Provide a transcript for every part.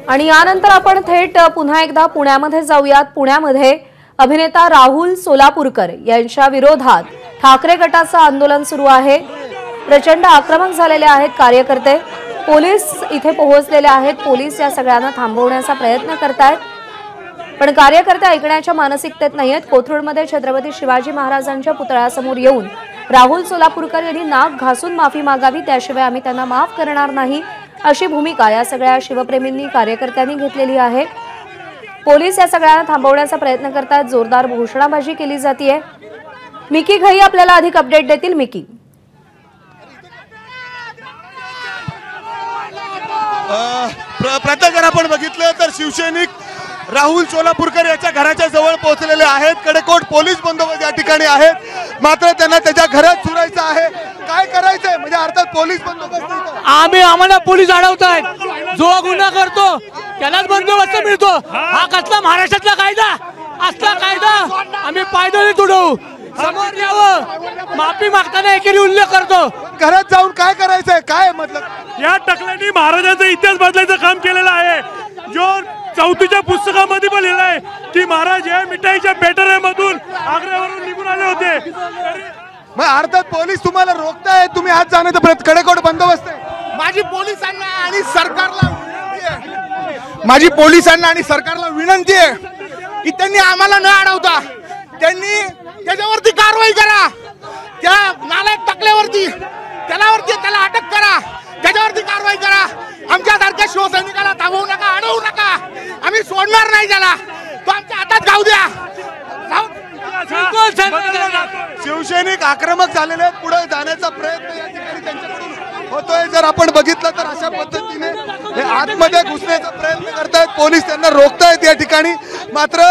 आणि यानंतर आपण थेट पुन्हा एकदा पुण्यामध्ये जाऊयात। पुण्यामध्ये अभिनेता राहुल सोलापूरकर यांच्या विरोधात ठाकरे गटाचं आंदोलन सुरू आहे। प्रचंड आक्रमक झालेले आहेत कार्यकर्ते, पोलीस इथे पोहोचलेले आहेत। पोलीस या सगळ्यांना थांबवण्याचा प्रयत्न करतायत, पण कार्यकर्ते ऐकण्याच्या मानसिकतेत नाहीयेत। कोथरूडमध्ये छत्रपती शिवाजी महाराजांच्या पुतळ्यासमोर येऊन राहुल सोलापूरकर यांनी नाक घासून माफी मागावी, त्याशिवाय आम्ही त्यांना माफ करणार नाही, अशी भूमिका या सगळ्या शिवप्रेमींनी कार्यकर्त्यांनी घेतलेली आहे। पोलीस या सगळ्यांना थांबवण्याचा प्रयत्न करतात, जोरदार घोषणाबाजी केली जाते। मिकी घई आपल्याला अधिक अपडेट देतील। मिकी, प्रत्येक जर आपण बघितलं तर शिवसैनिक राहुल सोलापूरकर याच्या घराच्या जवळ पोहोचलेले आहेत। कडेकोट पोलीस बंदोबस्त या ठिकाणी आहेत, मात्र त्यांना त्याच्या घरात सुरायचं आहे। काय करायचंय म्हणजे अर्थात पोलीस बंदोबस्त आम्हाला पोलीस अडवतायत, जो गुन्हा करतो त्यालाच बंदोबस्त मिळतो। हा कसला महाराष्ट्रातला कायदा, असला कायदा आम्ही पायदळी तुडवू। समोर यावं, माफी मागताना एकेरी उल्लेख करतो। घरात जाऊन काय करायचंय, काय मतलब या टकल्यांनी महाराजांचा इतिहास बदलायचं काम केलेलं आहे। जो चौथीच्या पुस्तकामध्ये पण लिहिलं आहे की महाराज या मिठाईच्या बॅटऱ्यामधून आग्र्यावरून निघून आले होते। मग अर्थात पोलीस तुम्हाला रोखताय, तुम्ही आज जाण्याचा प्रयत्न, कडेकोट बंदोबस्त आहे। माझी पोलिसांना आणि सरकारला विनंती आहे की त्यांनी आम्हाला न अडवता त्यांनी त्याच्यावरती कारवाई करा। त्या नालायक टकल्यावरती त्याला अटक करा, त्याच्यावरती कारवाई करा। आमच्यासारख्या शिवसैनिकाला थांबवू नका, अडवू नका, आम्ही सोडणार नाही त्याला। तो आमच्या हातात गाव द्या। शिवसैनिक आक्रमक झालेले आहेत, पुढे जाण्याचा प्रयत्न या ठिकाणी त्यांच्याकडून होतोय। जर आपण बघितलं तर अशा पद्धतीने हे आतमध्ये घुसण्याचा प्रयत्न करतायत, पोलीस त्यांना रोखतायत या ठिकाणी। मात्र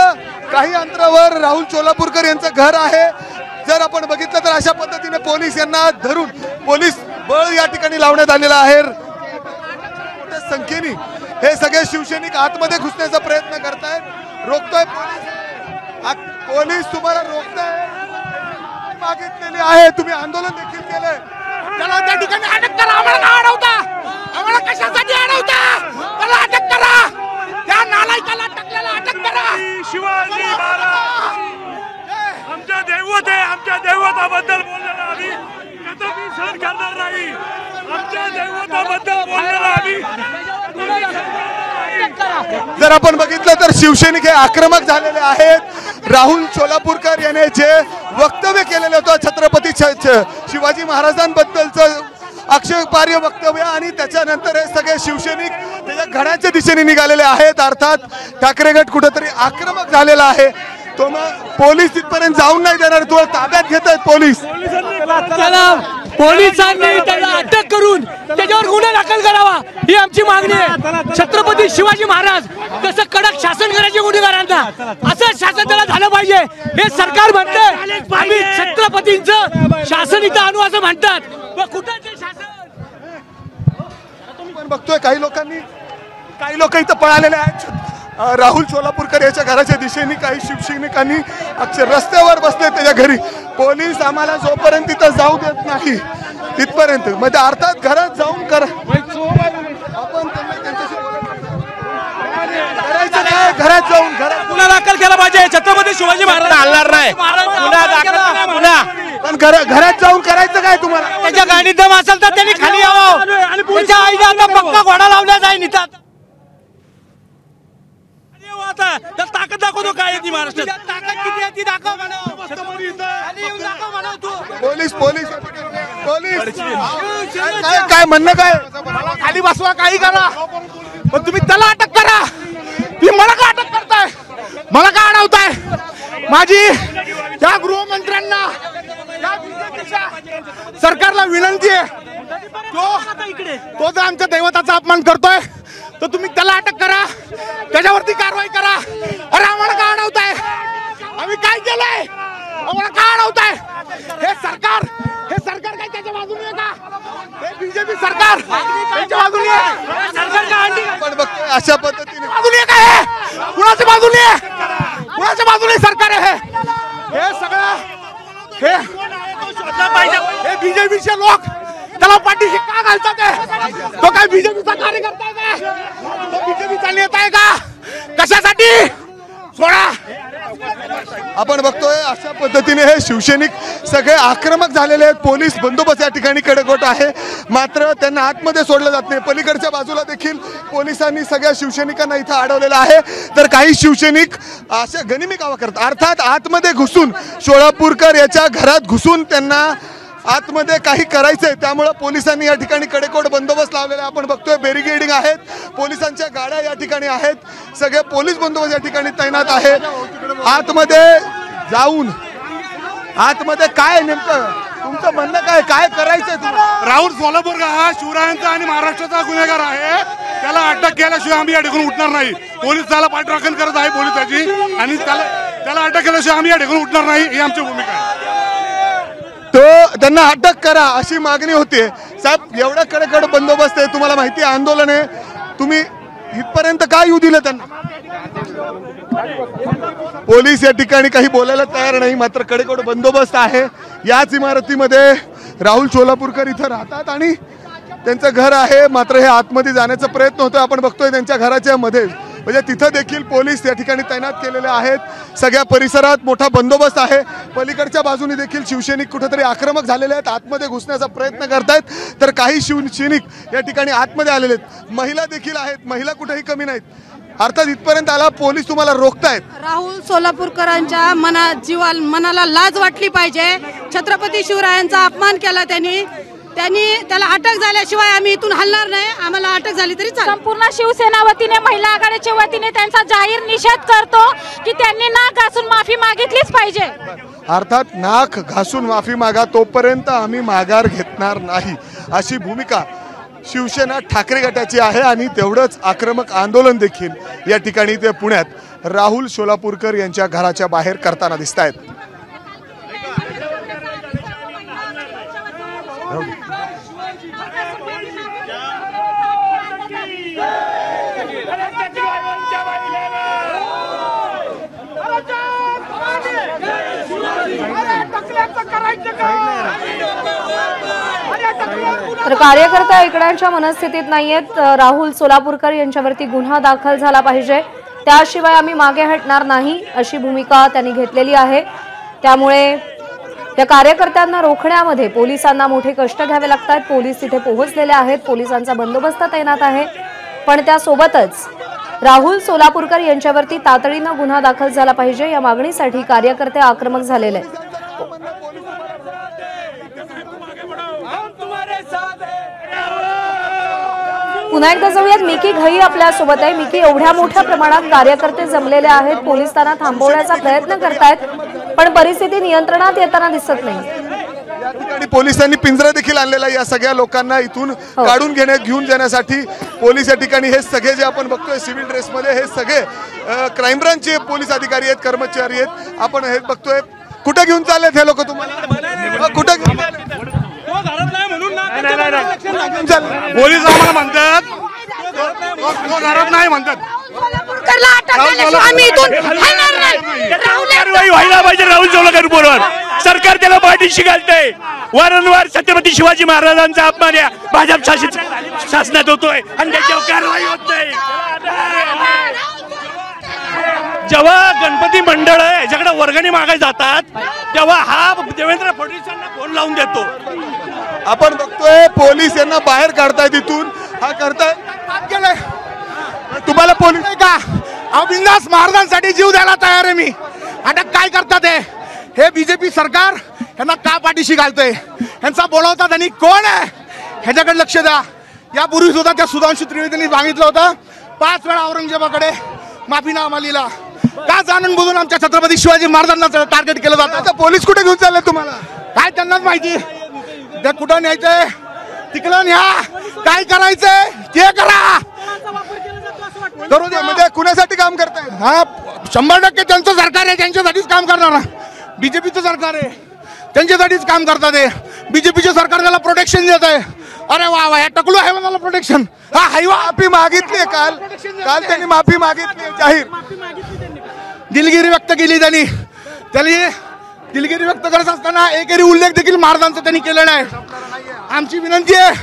काही अंतरावर राहुल सोलापूरकर यांचं घर आहे। जर आपण बघितलं तर अशा पद्धतीने पोलीस यांना धरून पोलीस बळ या ठिकाणी लावण्यात आलेला आहे। मोठ्या संख्येने हे सगळे शिवसैनिक आतमध्ये घुसण्याचा प्रयत्न करतायत, रोखतोय पोलीस तुम्हाला रोखताय, मागितलेली आहे, तुम्ही आंदोलन देखील केलंय। त्याला त्या ठिकाणी अटक करा। आम्हाला का अडवता, आम्हाला कशासाठी अडवता, त्याला अटक करा। त्या नालायकाला टकल्याला अटक करा। शिवाजी महाराज आमच्या दैवत आहे, आमच्या दैवताबद्दल बोललेला आम्ही कधीही सहन करणार नाही। आमच्या दैवताबद्दल बोललेला आम्ही जर आपण बघितलं तर शिवसैनिक हे आक्रमक झालेले आहेत। राहुल सोलापूरकर याने जे वक्तव्य केलेलं होतं छत्रपती शिवाजी महाराजांबद्दलचं आक्षेपार्ह वक्तव्य, आणि त्याच्यानंतर हे सगळे शिवसैनिक त्याच्या घराच्या दिशेने निघालेले आहेत। अर्थात ठाकरे गट कुठेतरी आक्रमक झालेला आहे। तो मग पोलीस तिथपर्यंत जाऊन नाही देणार, तो ताब्यात घेत आहेत पोलीस। पोलिसांनी त्याला अटक करून त्याच्यावर गुन्हा दाखल करावा, ही आमची मागणी आहे। छत्रपती शिवाजी महाराज कसं कडक शासन करायचे गुन्हेगारांना, असं शासन त्याला झालं पाहिजे। हे सरकार म्हणतं आम्ही छत्रपतींचं शासन इथं आणू असं म्हणतात, कुठं ते शासन? तुम्ही पण बघतोय काही लोक इथं पळालेले आहेत। राहुल सोलापूरकर याच्या घराच्या दिशेने काही शिवसैनिकांनी अक्षर रस्त्यावर बसले त्याच्या घरी। पोलीस आम्हाला जोपर्यंत तिथं जाऊ देत नाही तिथपर्यंत, म्हणजे अर्थात घरात जाऊन आपण त्यांच्याशी करायचं काय, घरात जाऊन गुन्हा दाखल केला पाहिजे। छत्रपती शिवाजी महाराज हलणार नाही, पण घरात जाऊन करायचं काय तुम्हाला? त्याच्या गाडीत दम असेल तर त्यांनी खाली यावं। त्याच्या आईने आता पक्का घोडा लावला जाईल इथं। ताकद दाखवतो काय आहे ती महाराष्ट्रात, ताकद किती आहे ती दाखव पोलीस काय म्हणणं काय? खाली बसवा, काही करा, पण तुम्ही त्याला अटक करा। तुम्ही मला का अटक करताय, मला का अडवताय? माझी त्या गृहमंत्र्यांना, सरकारला विनंती आहे, तो जर आमच्या दैवताचा अपमान करतोय तर तुम्ही त्याला अटक करा, त्याच्यावरती कारवाई करा। अरे आम्हाला का अडवताय, आम्ही काय केलंय, आम्हाला का अडवताय? हे सरकार काय त्याच्या बाजूने आहे का? हे बीजेपी सरकार त्याच्या बाजूने आहे? सरकार का अशा पद्धतीने बाजूने काय, कुणाच्या बाजूने आहे, कुणाच्या बाजूने सरकार आहे? हे सगळं हे बीजेपीचे लोक त्याला पाठीशी का घालतात? तो काय बीजेपीचा कार्यकर्ता आहे का? तो बीजेपी चालली देताय का? कशासाठी? सोडा. आपण बघतोय अशा पद्धतीने हे शिवसैनिक सगळे आक्रमक झालेले आहेत. पोलीस बंदोबस्त या ठिकाणी कडकवट आहे, मात्र त्यांना आतमध्ये सोडलं जात नाही. पलीकडच्या बाजूला देखील पोलिसांनी सगळ्या शिवसैनिकांना इथं अडवलेलं आहे. तर काही शिवसैनिक अशा गनिमी कावा करतात, अर्थात आतमध्ये घुसून सोलापूरकर याच्या घरात घुसून त्यांना आतमध्ये काही करायचंय, त्यामुळे पोलिसांनी या ठिकाणी कडेकोट बंदोबस्त लावलेला आहे. आपण बघतोय बेरिगेडिंग आहेत, पोलिसांच्या गाड्या या ठिकाणी आहेत, सगळे पोलीस बंदोबस्त या ठिकाणी तैनात आहे. आतमध्ये जाऊन आतमध्ये काय नेमकं तुमचं म्हणणं काय करायचंय तुम्हाला? राहुल सोलापूरकर हा शिवरायांचा आणि महाराष्ट्राचा गुन्हेगार आहे. त्याला अटक केल्याशिवाय आम्ही या ठिकाणी उठणार नाही. पोलीस त्याला पाठराखण करत आहे पोलिसाची, आणि त्याला अटक केल्याशिवाय आम्ही या ठिकाणी उठणार नाही, ही आमची भूमिका आहे. तो त्यांना अटक करा अशी मागणी होते. साहेब, एवढा कडकड बंदोबस्त आहे, तुम्हाला माहिती आहे आंदोलन आहे, तुम्ही इथपर्यंत काय येऊ दिलं त्यांना? पोलीस या ठिकाणी काही बोलायला तयार नाही, मात्र कडेकोट बंदोबस्त आहे. याच इमारतीमध्ये राहुल सोलापूरकर इथं राहतात आणि त्यांचं घर आहे, मात्र हे आतमध्ये जाण्याचा प्रयत्न होतोय. आपण बघतोय त्यांच्या घराच्या मध्ये, म्हणजे तिथं देखील पोलीस या ठिकाणी तैनात केलेले आहेत. सगळ्या परिसरात मोठा बंदोबस्त आहे. पलीकडच्या बाजूने देखील शिवसैनिक कुठेतरी आक्रमक झालेले आहेत, आतमध्ये घुसण्याचा प्रयत्न करतायत. तर काही शिवसैनिक या ठिकाणी आतमध्ये आलेले आहेत. महिला देखील आहेत, महिला कुठेही कमी नाहीत. अर्थात इथपर्यंत आला पोलीस तुम्हाला रोखतायत. राहुल सोलापूरकरांच्या मनाला लाज वाटली पाहिजे. छत्रपती शिवरायांचा अपमान केला त्यांनी त्याला अटक झाल्याशिवाय आम्ही इथून हलणार नाही. आम्हाला अटक झाली तरी चालेल. संपूर्ण शिवसेना वतीने, महिला आघाडीच्या वतीने त्यांचा जाहीर निषेध करतो की त्यांनी नाक घासून माफी मागितलीच पाहिजे. अर्थात नाक घासून माफी मागा, तोपर्यंत आम्ही माघार घेणार नाही, अशी भूमिका शिवसेना ठाकरे गटाची आहे. आणि तेवढंच आक्रमक आंदोलन देखील या ठिकाणी ते पुण्यात राहुल सोलापूरकर यांच्या घराच्या बाहेर करताना दिसत आहेत. तर कार्यकर्ते ऐकण्याच्या मनस्थितीत नाहीयेत. राहुल सोलापूरकर यांच्यावरती गुन्हा दाखल झाला पाहिजे, त्याशिवाय आम्ही मागे हटणार नाही, अशी भूमिका त्यांनी घेतलेली आहे. त्यामुळे या कार्यकर्त्यांना रोखण्यामध्ये पोलिसांना मोठे कष्ट घ्यावे लागतात. पोलीस तिथे पोहोचलेले आहेत, पोलिसांचा बंदोबस्त तैनात आहे, पण त्यासोबतच राहुल सोलापूरकर यांच्यावरती तातडीनं गुन्हा दाखल झाला पाहिजे, या मागणीसाठी कार्यकर्ते आक्रमक झालेले आहेत. पुन्हा एकदा जाऊयात, मिकी घई आपल्या सोबत आहे. मिकी, एवढ्या मोठ्या प्रमाणात कार्यकर्ते जमलेले आहेत, पोलिसांना थांबवण्याचा प्रयत्न करतायत, पण परिस्थिती नियंत्रणात येताना दिसत नाही. या ठिकाणी पोलिसांनी पिंजरा देखील आणलेला या सगळ्या लोकांना इथून काढून घेऊन जाण्यासाठी. पोलीस या ठिकाणी हे सगळे जे आपण बघतोय सिव्हिल ड्रेसमध्ये, हे सगळे क्राईम ब्रांचचे पोलीस अधिकारी आहेत, कर्मचारी आहेत. आपण हे बघतोय. कुठे घेऊन चाललेत हे लोक तुम्हाला? कुठे घेऊन चालले? पोलीस आम्हाला म्हणतात घरात नाही म्हणतात. कारवाई व्हायला पाहिजे राहुल सोलापूरकर बरोबर. सरकार त्याला पाठीशी घालतंय. वारंवार छत्रपती शिवाजी महाराजांचा अपमान या भाजप शासनात होतोय आणि त्याच्यावर कारवाई होत नाही. जेव्हा गणपती मंडळ याच्याकडे वर्गणी मागायला जातात, तेव्हा हा देवेंद्र फडणवीसांना फोन लावून देतो. आपण बघतोय पोलीस यांना बाहेर काढतायत इथून. हा करताय तुम्हाला पोलीस का बिंदास महाराजांसाठी जीव द्यायला तयार आहे मी. अटक काय करतात हे बीजेपी सरकार यांना का पाठीशी घालतंय? यांचा बोलावतात आणि कोण आहे ह्याच्याकडे लक्ष द्या. यापूर्वी सुद्धा त्या सुधांशू त्रिवेदींनी सांगितलं होतं 5 वेळा औरंगजेबाकडे माफीनामा लिहिला. का जाणून बुजून आमच्या छत्रपती शिवाजी महाराजांना टार्गेट केलं जातं? पोलीस कुठे घेऊन चालले तुम्हाला? काय त्यांनाच माहिती. ते कुठं न्यायचंय तिकडं न्या, काय करायचंय ते करा. म्हणजे कुणासाठी काम करताय? हा 100% त्यांचं सरकार आहे, त्यांच्यासाठीच काम करणार. बीजेपीचं सरकार आहे, त्यांच्यासाठीच काम करतात. बीजेपीचे सरकार त्याला प्रोटेक्शन देत आहे. अरे वा वा, टकलू आहे मला प्रोटेक्शन. हा माफी मागितली काल त्यांनी माफी मागितली जाहीर. दिलगिरी व्यक्त केली त्यांनी. दिलगिरी व्यक्त करत असताना एकही उल्लेख देखील महाराजांचा त्यांनी केलेला आहे. आमची विनंती आहे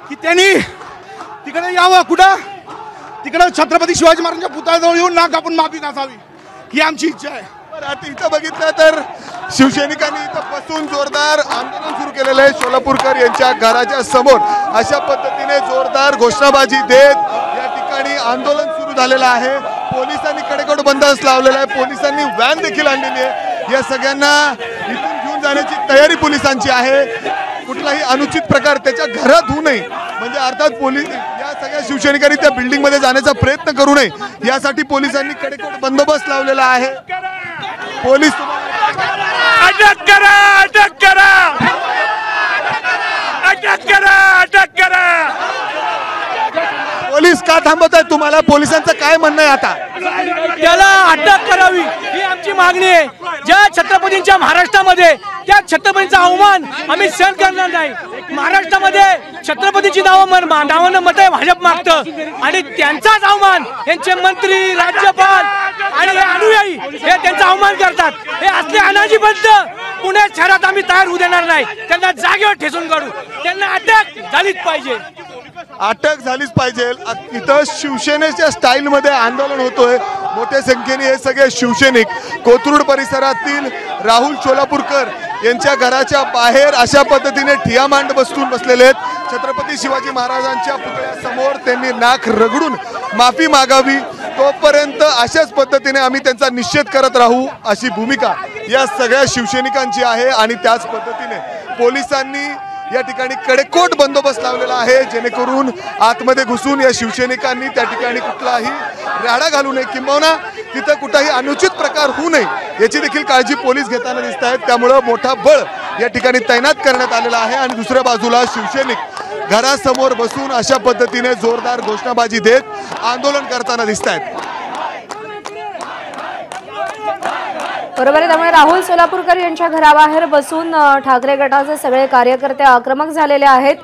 की त्यांनी तिकडे यावं. कुठं तिकडे छत्रपती शिवाजी महाराजांच्या पुतळ्याजवळ येऊन नाक कापून माफी मागावी ही आमची इच्छा आहे. आता इथं बघितलं तर शिवसैनिकांनी इथं बसून जोरदार आंदोलन सुरू केलेलं आहे. सोलापूरकर यांच्या घराच्या समोर अशा पद्धतीने जोरदार घोषणाबाजी देत या ठिकाणी आंदोलन सुरू झालेलं आहे. पोलिसांनी कडेकोट बंदोबस्त लावलेला आहे. पोलिसांनी व्हॅन देखील आणलेली आहे. या सगळ्यांना इथून घेऊन जाण्याची तयारी पोलिसांची आहे. कुठलाही अनुचित प्रकार त्याच्या घरात होऊ नये म्हणजे अर्थात पोलीस या सगळ्या शिवसैनिकांनी त्या बिल्डिंग मध्ये जाण्याचा प्रयत्न करू नये यासाठी पोलिसांनी कडेकोट बंदोबस्त लावलेला आहे. पोलीस अटक करा, अटक करा, अटक करा, अटक करा. पोलीस का थांबवत आहेत तुम्हाला? पोलिसांचं काय म्हणणं आहे आता? त्याला अटक करावी ही आमची मागणी आहे. ज्या छत्रपतींच्या महाराष्ट्रामध्ये त्या छत्रपतींचा अवमान आम्ही सहन करणार नाही. महाराष्ट्रामध्ये छत्रपतीची नावानं मत भाजप मागतं आणि त्यांचाच अवमान यांचे मंत्री, राज्यपाल आणि हे अनुयायी हे त्यांचा अवमान करतात. हे असले अनाजीबद्ध पुणे शहरात आम्ही तयार होऊ देणार नाही. त्यांना जागेवर ठेचून काढू. त्यांना अटक झालीच पाहिजे. अटक झालीच पाहिजे. इथं शिवसेनेच्या स्टाईल मध्ये आंदोलन होतोय. मोठ्या संख्येने हे सगळे शिवसैनिक कोथरूड परिसरातील राहुल सोलापूरकर यांच्या घराच्या बाहेर अशा पद्धतीने ठिया मांड बसून बसलेले आहेत. छत्रपती शिवाजी महाराजांच्या पुतळ्यासमोर त्यांनी नाक रगडून माफी मागावी. तोपर्यंत अशाच पद्धतीने आम्ही त्यांचा निषेध करत राहू अशी भूमिका या सगळ्या शिवसैनिकांची आहे. आणि त्याच पद्धतीने पोलिसांनी या ठिकाणी कडेकोट बंदोबस्त लावलेला आहे जेणेकरून आतमध्ये घुसून या शिवसैनिकांनी त्या ठिकाणी कुठलाही राडा घालू नये किंबहुना तिथं कुठलाही अनुचित प्रकार होऊ नये याची देखील काळजी पोलीस घेताना दिसत आहेत. त्यामुळं मोठा बळ या ठिकाणी तैनात करण्यात आलेला आहे. आणि दुसऱ्या बाजूला शिवसैनिक घरासमोर बसून अशा पद्धतीने जोरदार घोषणाबाजी देत आंदोलन करताना दिसत आहेत. बरोबर आहे. त्यामुळे राहुल सोलापूरकर यांच्या घराबाहेर बसून ठाकरे गटाचे सगळे कार्यकर्ते आक्रमक झालेले आहेत.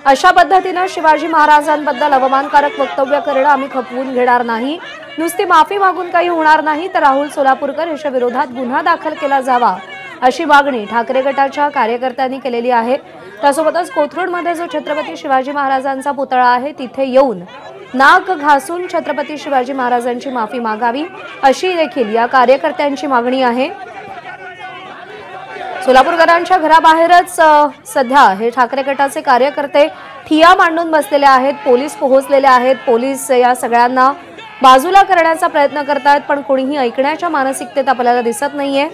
अशा पद्धतीनं शिवाजी महाराजांबद्दल अवमानकारक वक्तव्य करणं आम्ही खपवून घेणार नाही. नुसती माफी मागून काही होणार नाही तर राहुल सोलापूरकर यांच्या विरोधात गुन्हा दाखल केला जावा अशी मागणी ठाकरे गटाच्या कार्यकर्त्यांनी केलेली आहे. त्यासोबतच कोथरूडमध्ये जो छत्रपती शिवाजी महाराजांचा पुतळा आहे तिथे येऊन नाक घासून छत्रपती शिवाजी महाराजांची माफी मागावी अशी देखील या कार्यकर्त्यांची मागणी आहे. सोलापूरकरांच्या घराबाहेरच सध्या हे ठाकरे गटाचे कार्यकर्ते ठिया मांडून बसलेले आहेत. पोलीस पोहोचलेले आहेत. पोलीस या सगळ्यांना बाजूला करण्याचा प्रयत्न करतायत पण कोणीही ऐकण्याच्या मानसिकतेत आपल्याला दिसत नाहीये.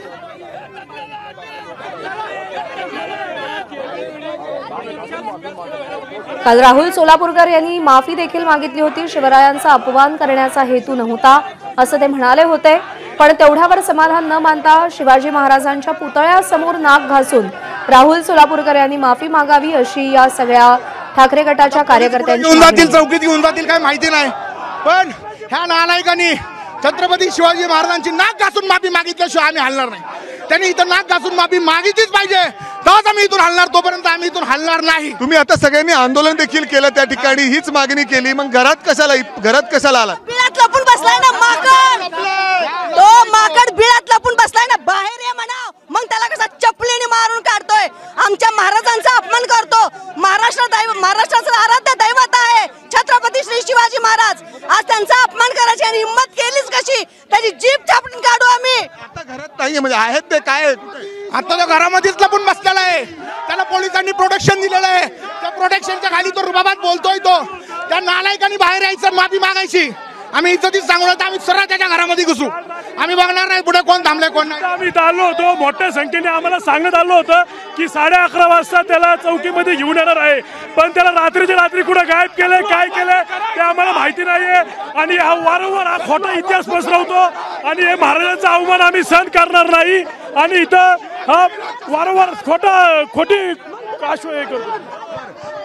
काल राहुल सोलापूरकर यांनी माफी देखील मागितली होती. शिवरायांचा अपमान करण्याचा हेतू नव्हता असं ते म्हणाले होते. पण तेवढ्यावर समाधान न मानता शिवाजी महाराजांच्या पुतळ्यासमोर नाक घासून राहुल सोलापूरकर यांनी माफी मागावी अशी या सगळ्या ठाकरे गटाच्या कार्यकर्त्यांची चौकीत घेऊन जातील काय माहिती नाही. पण ह्या नालायकांनी छत्रपती शिवाजी महाराजांची नाक घासून माफी मागितल्याशिवाय आम्ही हलणार नाही. त्यांनी इथं नाक घासून माफी मागितलीच पाहिजे तेव्हाच आम्ही इथून हलणार. तोपर्यंत आम्ही इथून हलणार नाही. तुम्ही आता सगळ्यांनी आंदोलन देखील केलं त्या ठिकाणी हीच मागणी केली. मग घरात कशाला आला? बिळात लपून बसलाय ना माकड. तो माकड बिळात लपून बसलाय ना. बाहेर ये म्हणा मग त्याला कसा चपलीने मारून काढतोय. आमच्या महाराजांचा अपमान करतो. महाराष्ट्राचं आराध्य दैवत आहे छत्रपती श्री शिवाजी महाराज. आज त्यांचा अपमान करायची आणि हिंमत केलीच कशी? त्याची जीभ छापून काढू आम्ही. आता घरात नाही म्हणजे आहेत ते काय? आता तो घरामध्येच लपून बसलेला आहे. त्याला पोलिसांनी प्रोटेक्शन दिलेलं आहे. त्या प्रोटेक्शनच्या खाली तो रुबाबात बोलतोय. तो त्या नालायकांनी बाहेर यायचं माफी मागायची. आम्ही इज्जतीत सांगू तर आम्ही सरळ त्याच्या घरामध्ये घुसू. आम्ही बघणार नाही पुढे कोण थांबले कोण नाही. आम्ही आलो होतो मोठ्या संख्येने आम्हाला सांगण्यात आलं होतं की 11:30 वाजता त्याला चौकीमध्ये घेऊन येणार आहे. पण त्याला रात्रीच्या रात्री कुठे गायब केलंय काय केलंय ते आम्हाला माहिती नाहीये. आणि हा वारंवार हा खोटा इतिहास पसरवतो आणि हे महाराजांचा अवमान आम्ही सहन करणार नाही. आणि इथं हा वारंवार खोटी आश्वासन करतो.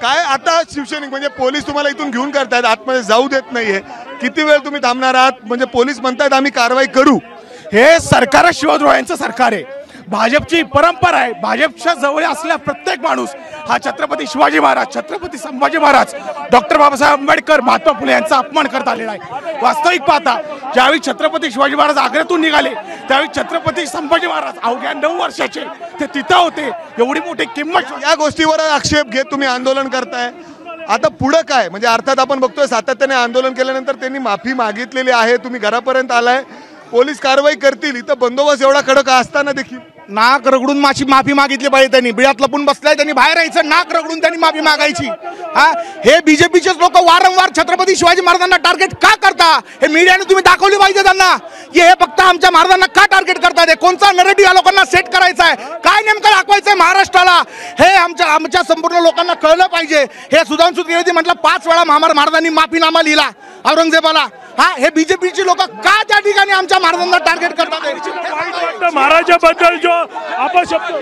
काय आता शिवसैनिक म्हणजे पोलीस तुम्हाला इथून घेऊन करतायत आतमध्ये जाऊ देत नाहीये. किती वेळ तुम्ही थांबणार आहात? म्हणजे पोलीस म्हणतायत आम्ही कारवाई करू. हे सरकार शिवद्रोह्यांचं सरकार आहे. भाजपची परंपरा आहे. भाजपच्या जवळ असलेला प्रत्येक माणूस हा छत्रपती शिवाजी महाराज, छत्रपती संभाजी महाराज, डॉक्टर बाबासाहेब आंबेडकर, महात्मा फुले यांचा अपमान करत आलेला आहे. वास्तविक पाहता ज्यावेळी छत्रपती शिवाजी महाराज आग्र्यातून निघाले त्यावेळी छत्रपती संभाजी महाराज अवघ्या 9 वर्षाचे ते तिथं होते. एवढी मोठी किंमत या गोष्टीवर आक्षेप घेत तुम्ही आंदोलन करताय. आता पुढं काय, म्हणजे अर्थात आपण बघतोय सातत्याने आंदोलन केल्यानंतर त्यांनी माफी मागितलेली आहे, तुम्ही घरापर्यंत आलाय, पोलीस कारवाई करतील, इथं बंदोबस्त एवढा कडक असताना देखील नाक रगडून माफी मागितली पाहिजे त्यांनी. बिळात लपून बसलाय, त्यांनी बाहेर यायचं, नाक रगडून त्यांनी माफी मागायची. हा, हे बीजेपीचेच लोक वारंवार छत्रपती शिवाजी महाराजांना टार्गेट का करता, हे मीडियाने तुम्ही दाखवली पाहिजे त्यांना की हे फक्त आमच्या महाराजांना का टार्गेट करतात, हे कोणता नरेटिव्ह या लोकांना सेट करायचा आहे, काय नेमकं दाखवायचंय महाराष्ट्राला, हे आमच्या संपूर्ण लोकांना कळलं पाहिजे. हे सुधांशू त्रिवेदी म्हटलं 5 वेळा महाराजांनी माफीनामा लिहिला औरंगजेबाला. हा, हे बीजेपीची लोक का त्या ठिकाणी आमच्या महाराजांना टार्गेट करतात. महाराजाबद्दल जो अपशब्द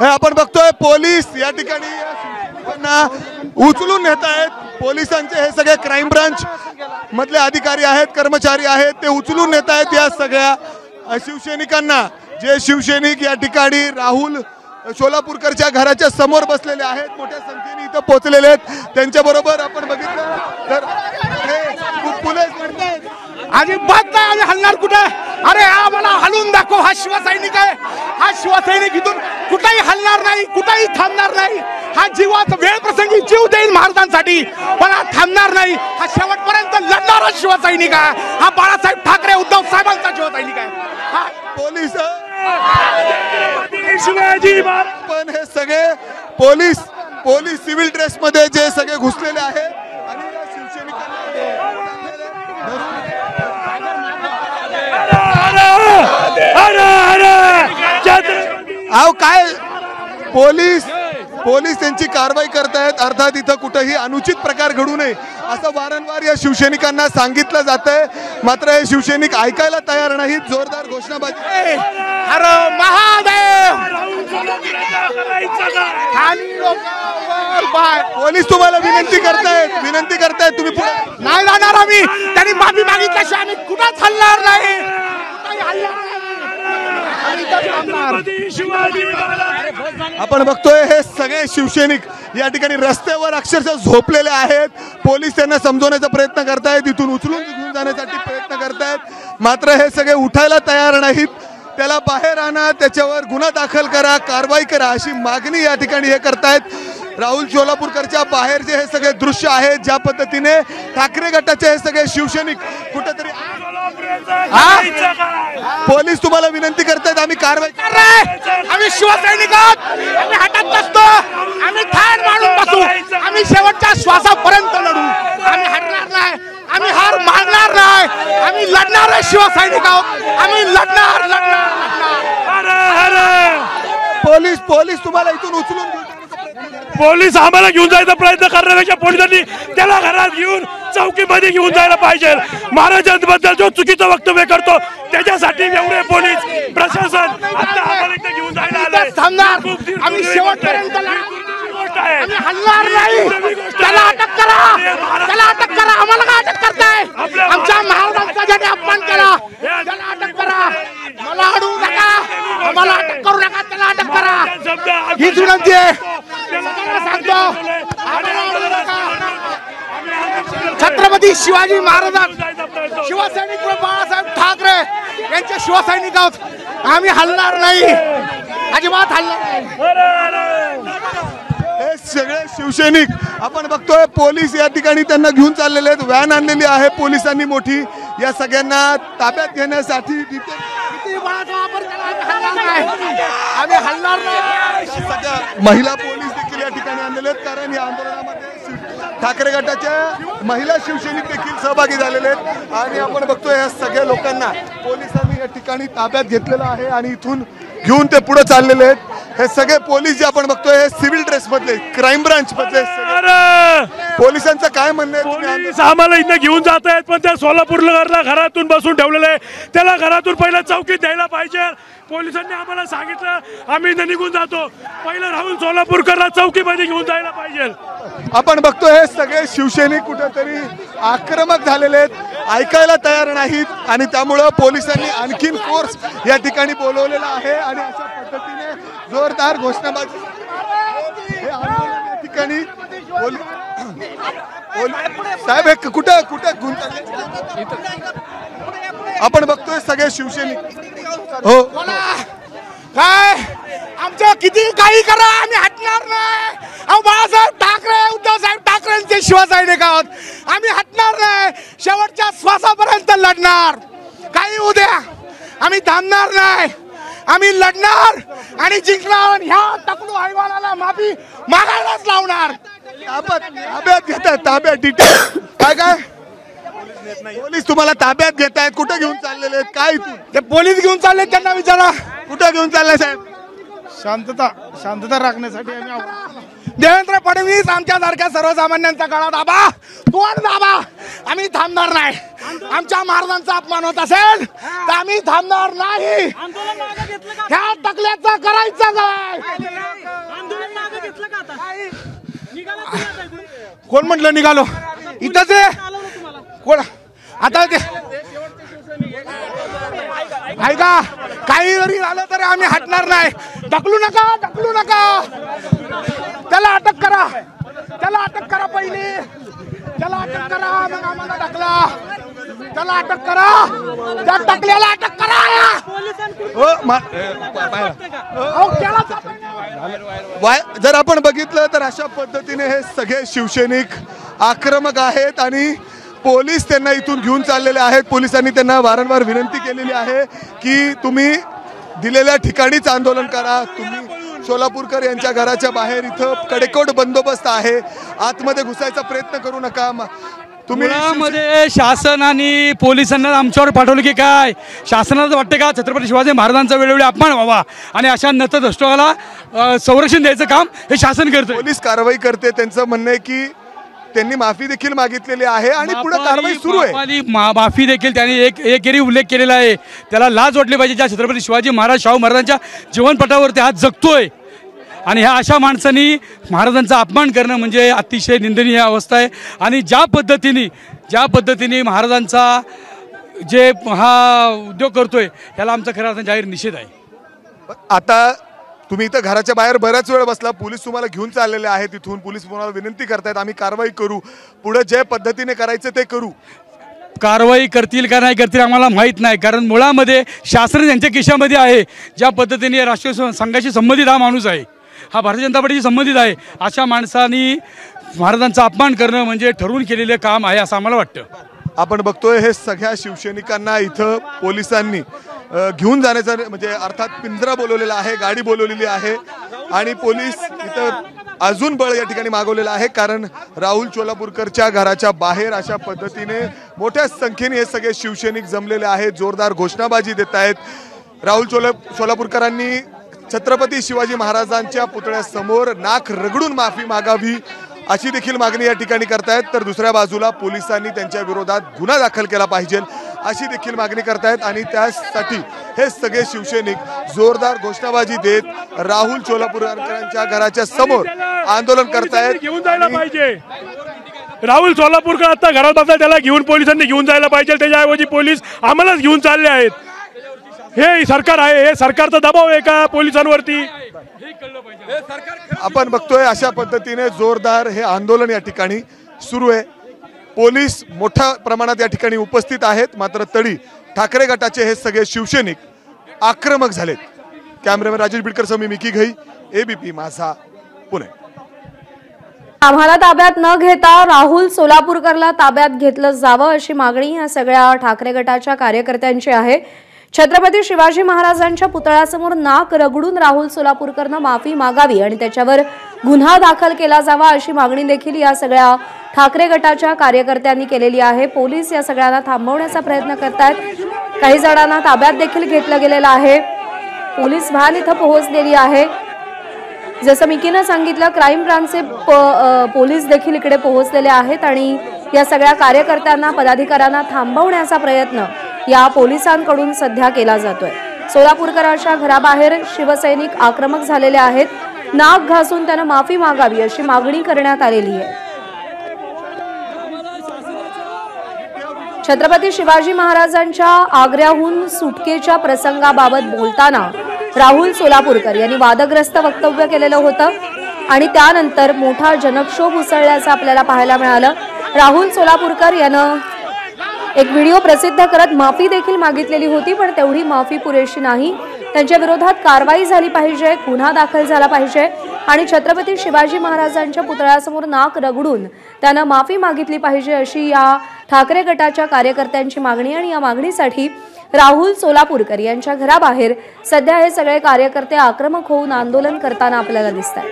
हे आपण बघतोय, पोलीस या ठिकाणी उचलून नेत आहेत. पोलिसांचे हे सगळे क्राईम ब्रांच मधले अधिकारी आहेत, कर्मचारी आहेत, ते उचलून नेत आहेत या सगळ्या शिवसैनिकांना. जे शिवसैनिक या ठिकाणी राहुल सोलापूरकरच्या घराच्या समोर बसलेले आहेत, मोठ्या संख्येने इथं पोहोचलेले आहेत. त्यांच्याबरोबर आपण बघितलं तर पोलीस म्हणतात अजिबात नाही आम्ही हलणार कुठे. अरे आम्हाला हलवून दाखव, हा शिवसैनिक आहे, हा शिवसैनिक इथून कुठेही हलणार नाही, कुठेही थांबणार नाही. हा जीवाचा वेळ प्रसंगी जीव देईल महाराजांसाठी, पण हा थांबणार नाही. हा शेवटपर्यंत लढणारा शिवसैनिक आहे. हा बाळासाहेब ठाकरे उद्धव साहेबांचा शिवसैनिक आहे. हा पोलीस शिवाजी महाराज पण हे सगळे पोलीस सिव्हिल ड्रेस मध्ये जे सगळे घुसलेले आहेत आणि या अहो काय पोलीस त्यांची कारवाई करतायत. अर्थात इथं कुठेही अनुचित प्रकार घडू नये असं वारंवार या शिवसैनिकांना सांगितलं जातंय, मात्र हे शिवसैनिक ऐकायला तयार नाहीत. जोरदार घोषणाबाजी. हर महादेव. पोलीस तुम्हाला विनंती करतायत तुम्ही पुढे नाही जाणार आम्ही. त्यांनी माफी मागितल्याशिवाय आम्ही कुठंच हलणार नाही. आपण बघतोय हे सगळे शिवसैनिक या ठिकाणी रस्त्यावर अक्षरशः झोपलेले आहेत. पोलीस त्यांना समजवण्याचा प्रयत्न करतायत, इथून उचलून घेऊन जाण्यासाठी प्रयत्न करतायत, मात्र हे सगळे उठायला तयार नाहीत. त्याला बाहेर आणा, त्याच्यावर गुन्हा दाखल करा, कारवाई करा अशी मागणी या ठिकाणी हे करतायत. राहुल सोलापूरकरच्या बाहेरचे हे सगळे दृश्य आहेत, ज्या पद्धतीने ठाकरे गटाचे हे सगळे शिवसैनिक कुठेतरी पोलीस तुम्हाला विनंती करतायत आम्ही कारवाई. आम्ही शिवसैनिक आहोत, आम्ही हातात नसतो, आम्ही ठाण मारून बसू, आम्ही शेवटच्या श्वासापर्यंत लढू, आम्ही हटणार नाही, आम्ही हार मानणार नाही, आम्ही लढणारे शिवसैनिक आहोत, आम्ही लढणार. पोलीस तुम्हाला इथून उचलून पोलीस आम्हाला घेऊन जायचा प्रयत्न करण्यापेक्षा पोलिसांनी त्याला घरात घेऊन चौकीमध्ये घेऊन जायला पाहिजे. महाराजांबद्दल जो चुकीचं वक्तव्य करतो त्याच्यासाठी एवढे पोलीस प्रशासन आता आम्हाला इथे घेऊन जायला आले. आम्ही शेवटपर्यंत आम्ही हलणार नाही. त्याला अटक करा, आम्हाला का अटक करताय? आमच्या महाराजांचा ज्याने अपमान केला त्याला अटक करा. मला अडवू नका, आम्हाला अटक करू नका, त्याला अटक करा. ही विनंती आहे. सांगतो छत्रपती शिवाजी महाराज शिवसैनिक बाळासाहेब ठाकरे यांचे शिवसैनिक आहोत. आम्ही हलणार नाही, अजिबात हलणार नाही. हे सगळे शिवसैनिक आपण बघतोय, पोलीस या ठिकाणी त्यांना घेऊन चाललेले आहेत. व्हॅन आणलेली आहे पोलिसांनी मोठी या सगळ्यांना ताब्यात घेण्यासाठी. आम्ही हलणार नाही. सगळ्या महिला पोलीस देखील या ठिकाणी आणलेले आहेत, कारण या आंदोलनामध्ये ठाकरे गटाच्या महिला शिवसैनिक देखील सहभागी झालेले आहेत. आणि आपण बघतोय या सगळ्या लोकांना पोलिसांनी या ठिकाणी ताब्यात घेतलेलं आहे आणि इथून घेऊन ते पुढे चाललेले आहेत. हे सगळे पोलीस जे आपण बघतोय हे सिव्हिल ड्रेस मधले, क्राईम ब्रांच मधले पोलिसांचं काय म्हणणं आहे? पोलीस आम्हाला इथं घेऊन जात आहेत, पण त्या सोलापूरला घरातून बसून ठेवलेलं आहे. त्याला घरातून पहिला चौकीत द्यायला पाहिजे. पोलिसांनी आम्हाला सांगितलं आम्ही इथं निघून जातो, पहिलं राहुल सोलापूरकरला चौकीमध्ये घेऊन जायला पाहिजे. आपण बघतोय हे सगळे शिवसैनिक कुठेतरी आक्रमक झालेले आहेत, ऐकायला तयार नाहीत आणि त्यामुळं पोलिसांनी आणखीन फोर्स या ठिकाणी बोलवलेला आहे आणि अशा पद्धतीने जोरदार घोषणाबाजी हे आंदोलन या ठिकाणी साहेब हे कुठे आपण बघतोय सगळे शिवसैनिक. हो काय आमचं किती काही करा आम्ही हटणार नाही. अहो बाळासाहेब ठाकरे, उद्धव साहेब ठाकरेंचे शिवसैनिक आहोत. आम्ही हटणार नाही, शेवटच्या श्वासापर्यंत लढणार. काही होऊ द्या, आम्ही थांबणार नाही. आम्ही लढणार आणि जिंकणार. ह्या टकलू हैवानाला माफी मागायलाच लावणार. ताब्यात घेतात, ताब्यात डिटेल काय काय पोलीस तुम्हाला ताब्यात घेत आहेत? कुठे घेऊन चाललेले आहेत? काय ते पोलीस घेऊन चालले, त्यांना विचारा. कुठे घेऊन चालले साहेब? शांतता राखण्यासाठी आम्ही देवेंद्र फडणवीस आमच्या सारख्या सर्वसामान्यांचा गळा दाबा, तोंड दाबा. आम्ही थांबणार नाही. आमच्या महाराजांचा अपमान होत असेल तर आम्ही थांबणार नाही. ह्या टकल्याचा करायचा काय? कोण म्हटलं निघालो? इथंच आहे कोण? आता ते ऐका, काही जरी झालं तरी आम्ही हटणार नाही. ढकलू नका, ढकलू नका. त्याला अटक करा, त्याला अटक करा. पहिली त्याला अटक करा, मग आम्हाला ढकला. त्याला अटक करा, त्या टकल्याला अटक करा. जर आपण बघितलं तर अशा पद्धतीने हे सगळे शिवसैनिक आक्रमक आहेत आणि पोलीस त्यांना इथून घेऊन चाललेले आहेत. पोलिसांनी त्यांना वारंवार विनंती केलेली आहे की तुम्ही दिलेल्या ठिकाणीच आंदोलन करा. तुम्ही सोलापूरकर यांच्या घराच्या बाहेर इथं कडेकोट बंदोबस्त आहे, आतमध्ये घुसायचा प्रयत्न करू नका. तुम्ही मध्ये शासन आणि पोलिसांना आमच्यावर पाठवलं की काय? शासनाला वाटतं का छत्रपती शिवाजी महाराजांचा वेळोवेळी अपमान व्हावा आणि अशा नतद्रष्टाला संरक्षण द्यायचं काम हे शासन करतं? पोलीस कारवाई करते. त्यांचं म्हणणं आहे की त्यांनी माफी देखील मागितलेली आहे आणि पुढे कारवाई सुरू आहे. माफी देखील त्यांनी एकेरी उल्लेख केलेला आहे. त्याला लाज वाटली पाहिजे ज्या छत्रपती शिवाजी महाराज शाहू महाराजांच्या जीवनपटावरती हात जगतोय आणि ह्या अशा माणसांनी महाराजांचा अपमान करणं म्हणजे अतिशय निंदनीय अवस्था आहे. आणि ज्या पद्धतीने महाराजांचा जे हा उद्योग करतोय त्याला आमचा खऱ्या अर्थाने जाहीर निषेध आहे. आता तुम्ही इथं घराच्या बाहेर बराच वेळ बसला, पोलीस तुम्हाला घेऊन चाललेले आहेत. तिथून पोलीस तुम्हाला विनंती करतायत आम्ही कारवाई करू, पुढे जे पद्धतीने करायचं ते करू. कारवाई करतील का नाही करतील आम्हाला माहीत नाही, कारण मुळामध्ये शासन यांच्या खिशामध्ये आहे. ज्या पद्धतीने राष्ट्रीय संघाशी संबंधित हा माणूस आहे, हा भारतीय जनता पार्टीशी संबंधित आहे, अशा माणसांनी महाराजांचा अपमान करणं म्हणजे ठरवून केलेलं काम आहे असं आम्हाला वाटतं. आपण बघतोय हे सगळ्या शिवसैनिकांना इथं पोलिसांनी घेऊन जाण्याचा म्हणजे अर्थात पिंजरा बोलवलेला आहे, गाडी बोलवलेली आहे आणि पोलीस इथं अजून बळ या ठिकाणी मागवलेलं आहे. कारण राहुल सोलापूरकरच्या घराच्या बाहेर अशा पद्धतीने मोठ्या संख्येने हे सगळे शिवसैनिक जमलेले आहेत, जोरदार घोषणाबाजी देत आहेत. राहुल सोलापूरकरांनी छत्रपती शिवाजी महाराजांच्या पुतळ्यासमोर नाक रगडून माफी मागावी अशी देखील मागणी या ठिकाणी करतायत. तर दुसऱ्या बाजूला पोलिसांनी त्यांच्या विरोधात गुन्हा दाखल केला पाहिजे अशी देखील मागणी करतायत आणि त्यासाठी हे सगळे शिवसैनिक जोरदार घोषणाबाजी देत राहुल सोलापूरकरांच्या घराच्या समोर आंदोलन करतायत. घेऊन जायला पाहिजे राहुल सोलापूरकर आता घरात बसला, त्याला घेऊन पोलिसांनी घेऊन जायला पाहिजे. त्याच्याऐवजी पोलीस आम्हालाच घेऊन चालले आहेत. हे सरकार आहे, हे सरकारचा दबाव आहे का पोलिसांवरती? आपण बघतोय अशा पद्धतीने जोरदार हे आंदोलन या ठिकाणी सुरू आहे. पोलीस मोठ्या प्रमाणात या ठिकाणी उपस्थित आहेत, मात्र तरी ठाकरे गटाचे हे सगळे शिवसैनिक आक्रमक झालेत. कॅमेरामॅन राजेश बिडकर मी मिकी घई, एबीपी माझा, पुणे. आम्हाला ताब्यात न घेता राहुल सोलापूरकरला ताब्यात घेतलं जावं अशी मागणी या सगळ्या ठाकरे गटाच्या कार्यकर्त्यांची आहे. छत्रपती शिवाजी महाराजांच्या पुतळ्यासमोर नाक रगडून राहुल सोलापूरकरनं माफी मागावी आणि त्याच्यावर गुन्हा दाखल केला जावा अशी मागणी देखील या सगळ्या ठाकरे गटाच्या कार्यकर्त्यांनी केलेली आहे. पोलीस या सगळ्यांना थांबवण्याचा प्रयत्न करतायत. काही जणांना ताब्यात देखील घेतलं गेलेलं आहे. पोलीस व्हॅन इथं पोहोचलेली आहे. जसं मिकीनं सांगितलं, क्राईम ब्रांचचे पोलीस देखील इकडे पोहोचलेले आहेत आणि या सगळ्या कार्यकर्त्यांना पदाधिकाऱ्यांना थांबवण्याचा प्रयत्न या पोलिसांकडून सध्या केला जातोय. सोलापूरकरांच्या घराबाहेर शिवसैनिक आक्रमक झालेले आहेत. नाक घासून त्यांना माफी मागावी अशी मागणी करण्यात आलेली आहे. छत्रपती शिवाजी महाराजांच्या आग्र्याहून सुटकेच्या प्रसंगाबाबत बोलताना राहुल सोलापूरकर यांनी वादग्रस्त वक्तव्य केलेलं होतं आणि त्यानंतर मोठा जनक्षोभ उसळल्याचं आपल्याला पाहायला मिळालं. राहुल सोलापूरकर यानं एक व्हिडिओ प्रसिद्ध करत माफी देखील मागितलेली होती, पण तेवढी माफी पुरेशी नाही. त्यांच्या विरोधात कारवाई झाली पाहिजे, गुन्हा दाखल झाला पाहिजे आणि छत्रपती शिवाजी महाराजांच्या पुतळ्यासमोर नाक रगडून त्यांना माफी मागितली पाहिजे, अशी या ठाकरे गटाच्या कार्यकर्त्यांची मागणी। आणि या मागणीसाठी राहुल सोलापूरकर यांच्या घराबाहेर सध्या हे सगळे कार्यकर्ते आक्रमक होऊन आंदोलन करताना आपल्याला दिसतात।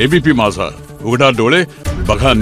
एबीपी माझा, उघडा डोळे बघा।